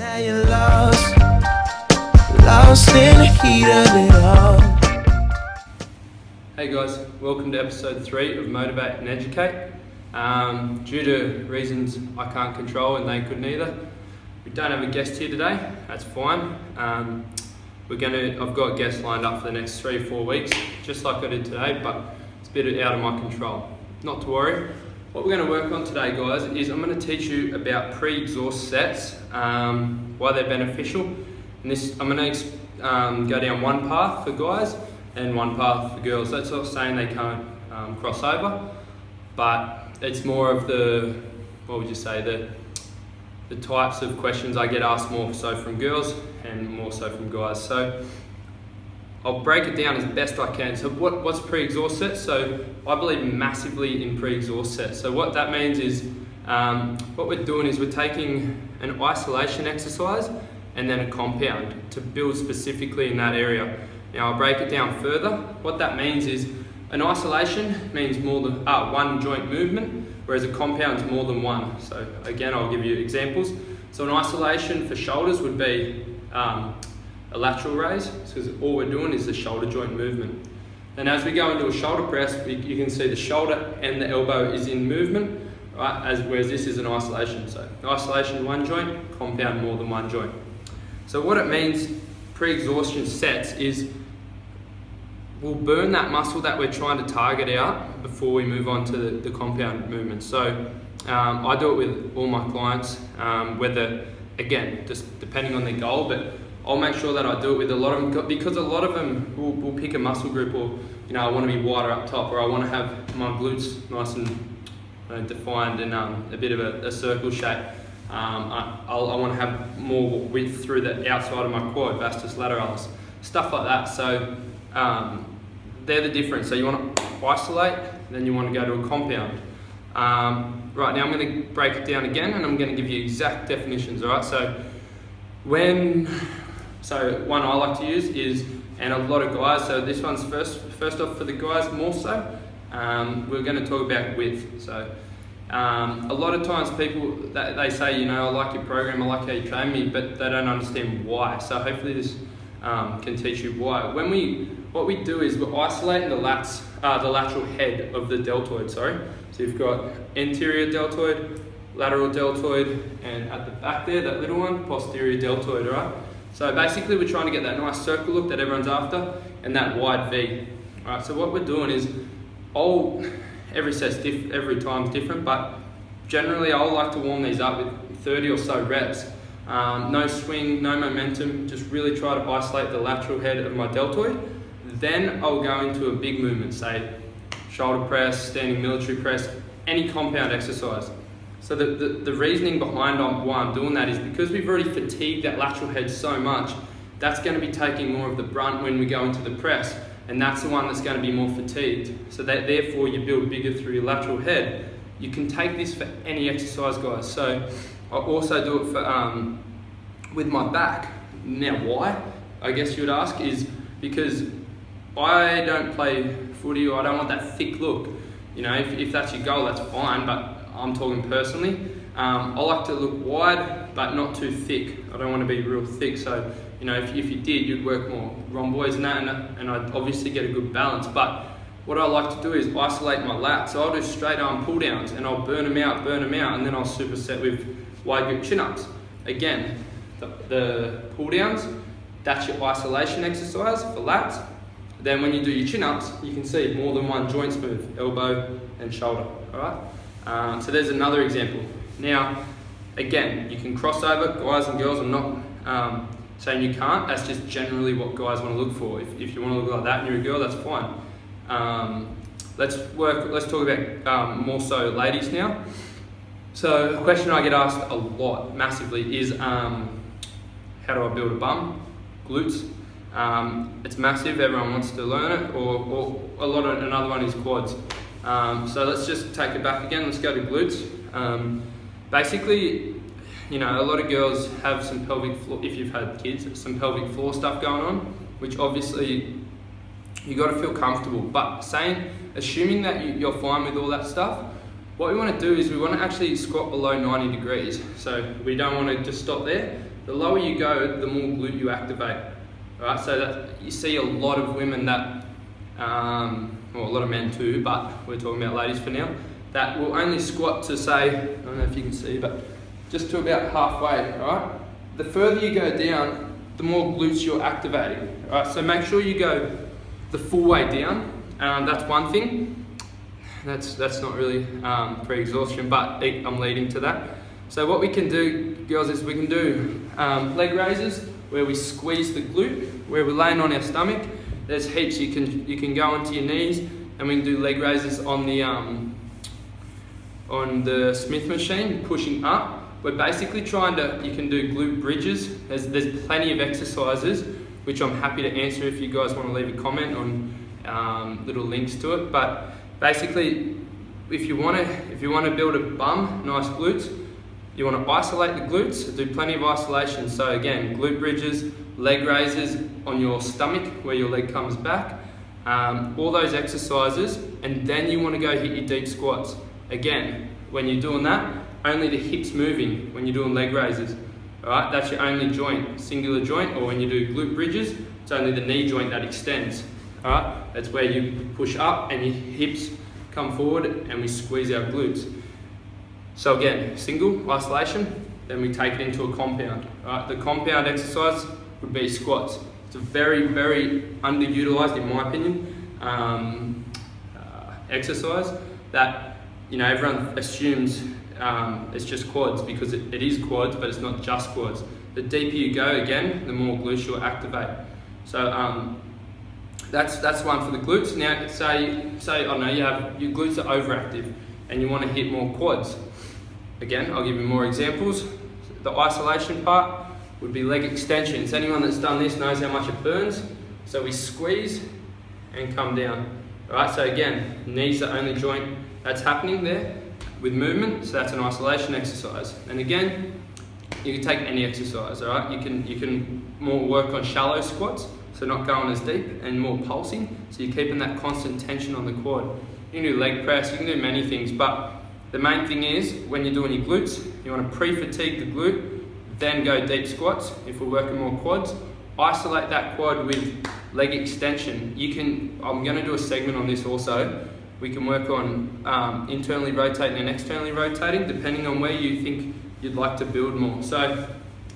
Now you're lost in the heat of it all. Hey guys, welcome to episode 3 of Motivate and Educate. Due to reasons I can't control and they couldn't either, we don't have a guest here today. That's fine. I've got guests lined up for the next 3-4 weeks, just like I did today, but it's a bit out of my control. Not to worry. What we're going to work on today, guys, is I'm going to teach you about pre-exhaust sets, why they're beneficial. And I'm going to go down one path for guys and one path for girls. That's not saying they can't cross over, but it's more of the types of questions I get asked more so from girls and more so from guys. So I'll break it down as best I can. So what's pre-exhaust set? So I believe massively in pre-exhaust sets. So what that means is what we're doing is we're taking an isolation exercise and then a compound to build specifically in that area. Now I'll break it down further. What that means is an isolation means more than one joint movement, whereas a compound is more than one. So again, I'll give you examples. So an isolation for shoulders would be a lateral raise, because all we're doing is the shoulder joint movement. And as we go into a shoulder press, you can see the shoulder and the elbow is in movement, right? Whereas this is an isolation. So isolation one joint, compound more than one joint. So what it means, pre-exhaustion sets, is we'll burn that muscle that we're trying to target out before we move on to the compound movement. So I do it with all my clients, whether, again, just depending on their goal, but I'll make sure that I do it with a lot of them, because a lot of them will pick a muscle group, or I want to be wider up top, or I want to have my glutes nice and defined and a bit of a circle shape. I want to have more width through the outside of my quad, vastus lateralis, stuff like that. So they're the difference. So you want to isolate, then you want to go to a compound. Right, now I'm going to break it down again, and I'm going to give you exact definitions. All right, so one I like to use is, and a lot of guys, so this one's first off for the guys more so, we're going to talk about width. So a lot of times people, they say, I like your program, I like how you train me, but they don't understand why. So hopefully this can teach you why. What we do is we're isolating the lateral head of the deltoid, So you've got anterior deltoid, lateral deltoid, and at the back there, that little one, posterior deltoid, right? So basically we're trying to get that nice circle look that everyone's after, and that wide V. Alright, so what we're doing is, every time's different, but generally I like to warm these up with 30 or so reps. No swing, no momentum, just really try to isolate the lateral head of my deltoid. Then I'll go into a big movement, say shoulder press, standing military press, any compound exercise. So the reasoning behind why I'm doing that is because we've already fatigued that lateral head so much, that's going to be taking more of the brunt when we go into the press, and that's the one that's going to be more fatigued. So that therefore you build bigger through your lateral head. You can take this for any exercise, guys. So I also do it for with my back. Now why? I guess you would ask, is because I don't play footy, or I don't want that thick look. If that's your goal, that's fine, but I'm talking personally. I like to look wide, but not too thick. I don't want to be real thick. So, if you did, you'd work more rhomboids and that, and I'd obviously get a good balance. But what I like to do is isolate my lats. So I'll do straight arm pull downs, and I'll burn them out, and then I'll superset with wide grip chin ups. Again, the pull downs, that's your isolation exercise for lats. Then when you do your chin ups, you can see more than one joint move, elbow and shoulder. All right. So there's another example. Now, again, you can cross over, guys and girls. I'm not saying you can't. That's just generally what guys want to look for. If you want to look like that and you're a girl, that's fine. Let's talk about more so ladies now. So a question I get asked a lot, massively, is how do I build a bum, glutes? It's massive. Everyone wants to learn it, or another one is quads. So let's just take it back again. Let's go to glutes. Basically, a lot of girls have some pelvic floor, if you've had kids, some pelvic floor stuff going on, which obviously you got to feel comfortable. But assuming that you're fine with all that stuff, what we want to do is we want to actually squat below 90 degrees. So we don't want to just stop there. The lower you go, the more glute you activate. Alright, so that you see a lot of women that, well, a lot of men too, but we're talking about ladies for now, that will only squat to say, I don't know if you can see, but just to about halfway, alright? The further you go down, the more glutes you're activating, alright? So make sure you go the full way down, that's one thing. That's not really pre-exhaustion, but I'm leading to that. So what we can do, girls, is we can do leg raises where we squeeze the glute, where we're laying on our stomach. There's heaps you can go onto your knees, and we can do leg raises on the Smith machine, pushing up. We're basically trying to, you can do glute bridges. There's plenty of exercises, which I'm happy to answer if you guys want to leave a comment on little links to it. But basically, if you want to build a bum, nice glutes, you want to isolate the glutes, do plenty of isolation. So again, glute bridges, leg raises on your stomach where your leg comes back, all those exercises, and then you want to go hit your deep squats. Again, when you're doing that, only the hips moving when you're doing leg raises. Alright, that's your only joint, singular joint, or when you do glute bridges, it's only the knee joint that extends. Alright, that's where you push up and your hips come forward and we squeeze our glutes. So again, single, isolation, then we take it into a compound. Alright, the compound exercise would be squats. It's a very, very underutilized, in my opinion, exercise that, you know, everyone assumes it's just quads, because it is quads, but it's not just quads. The deeper you go, again, the more glutes you'll activate. So that's one for the glutes. Now, say I don't know, your glutes are overactive and you want to hit more quads. Again, I'll give you more examples. The isolation part would be leg extensions. Anyone that's done this knows how much it burns. So we squeeze and come down. Alright, so again, knees the only joint that's happening there with movement, so that's an isolation exercise. And again, you can take any exercise, alright? You can more work on shallow squats, so not going as deep, and more pulsing, so you're keeping that constant tension on the quad. You can do leg press, you can do many things, but the main thing is, when you're doing your glutes, you want to pre-fatigue the glute, then go deep squats. If we're working more quads, isolate that quad with leg extension. I'm going to do a segment on this also. We can work on internally rotating and externally rotating, depending on where you think you'd like to build more. So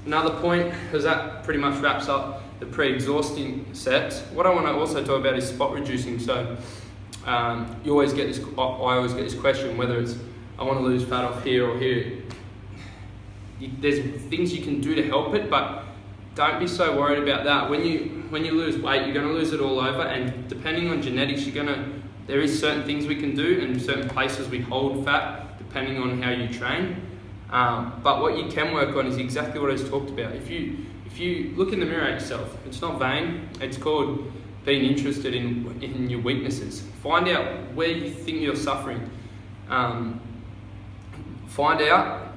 another point, because that pretty much wraps up the pre-exhausting sets. What I want to also talk about is spot reducing. So I always get this question, whether it's I want to lose fat off here or here. There's things you can do to help it, but don't be so worried about that. When you lose weight, you're going to lose it all over, and depending on genetics, there is certain things we can do and certain places we hold fat depending on how you train. But what you can work on is exactly what I just talked about. If you look in the mirror at yourself, it's not vain, it's called being interested in your weaknesses. Find out where you think you're suffering. Find out,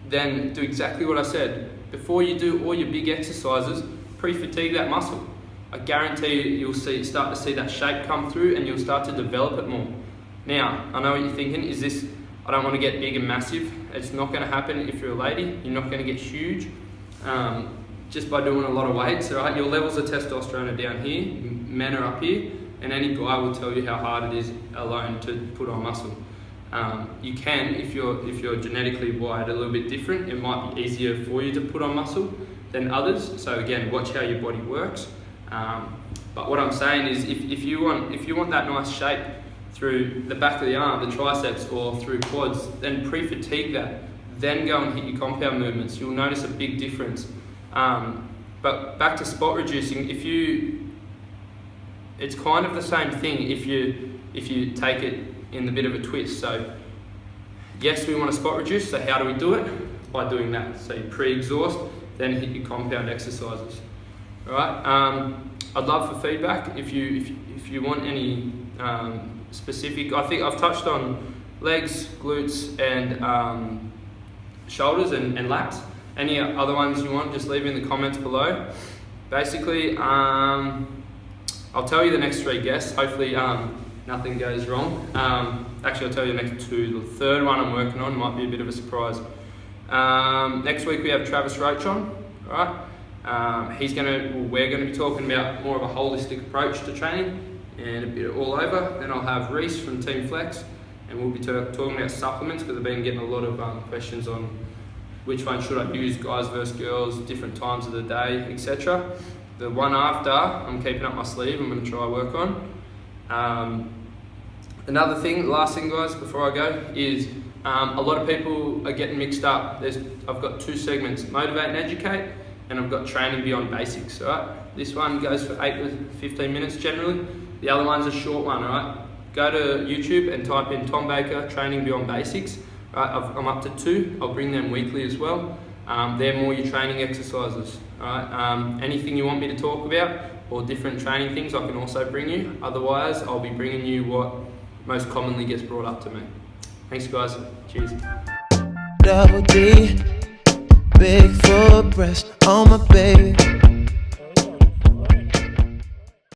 then do exactly what I said. Before you do all your big exercises, pre-fatigue that muscle. I guarantee you'll start to see that shape come through, and you'll start to develop it more. Now, I know what you're thinking, is this, I don't want to get big and massive. It's not going to happen if you're a lady. You're not going to get huge just by doing a lot of weights, right? Your levels of testosterone are down here, men are up here, and any guy will tell you how hard it is alone to put on muscle. You can, if you're genetically wired a little bit different, it might be easier for you to put on muscle than others. So again, watch how your body works. But what I'm saying is, if you want that nice shape through the back of the arm, the triceps, or through quads, then pre-fatigue that. Then go and hit your compound movements. You'll notice a big difference. But back to spot reducing, it's kind of the same thing if you take it in the bit of a twist. So yes, we want to spot reduce. So how do we do it? By doing that. So you pre-exhaust, then hit your compound exercises. All right. I'd love for feedback if you want any specific. I think I've touched on legs, glutes, and shoulders and lats. Any other ones you want, just leave in the comments below. Basically, I'll tell you the next 3 guests. Hopefully, none nothing goes wrong. Actually, I'll tell you the next two. The third one I'm working on might be a bit of a surprise. Next week we have Travis Roach on, alright? We're going to be talking about more of a holistic approach to training and a bit of all over. Then I'll have Reese from Team Flex, and we'll be talking about supplements, because I've been getting a lot of questions on which one should I use, guys versus girls, different times of the day, etc. The one after, I'm keeping up my sleeve, I'm going to try work on. Another thing, last thing guys, before I go, is a lot of people are getting mixed up. I've got two segments, Motivate and Educate, and I've got Training Beyond Basics, alright? This one goes for 8 to 15 minutes generally. The other one's a short one, alright? Go to YouTube and type in Tom Baker, Training Beyond Basics. Right, I'm up to 2, I'll bring them weekly as well. They're more your training exercises, alright? Anything you want me to talk about, or different training things, I can also bring you. Otherwise, I'll be bringing you what most commonly gets brought up to me. Thanks guys, cheers. Double D, big full breast on my baby.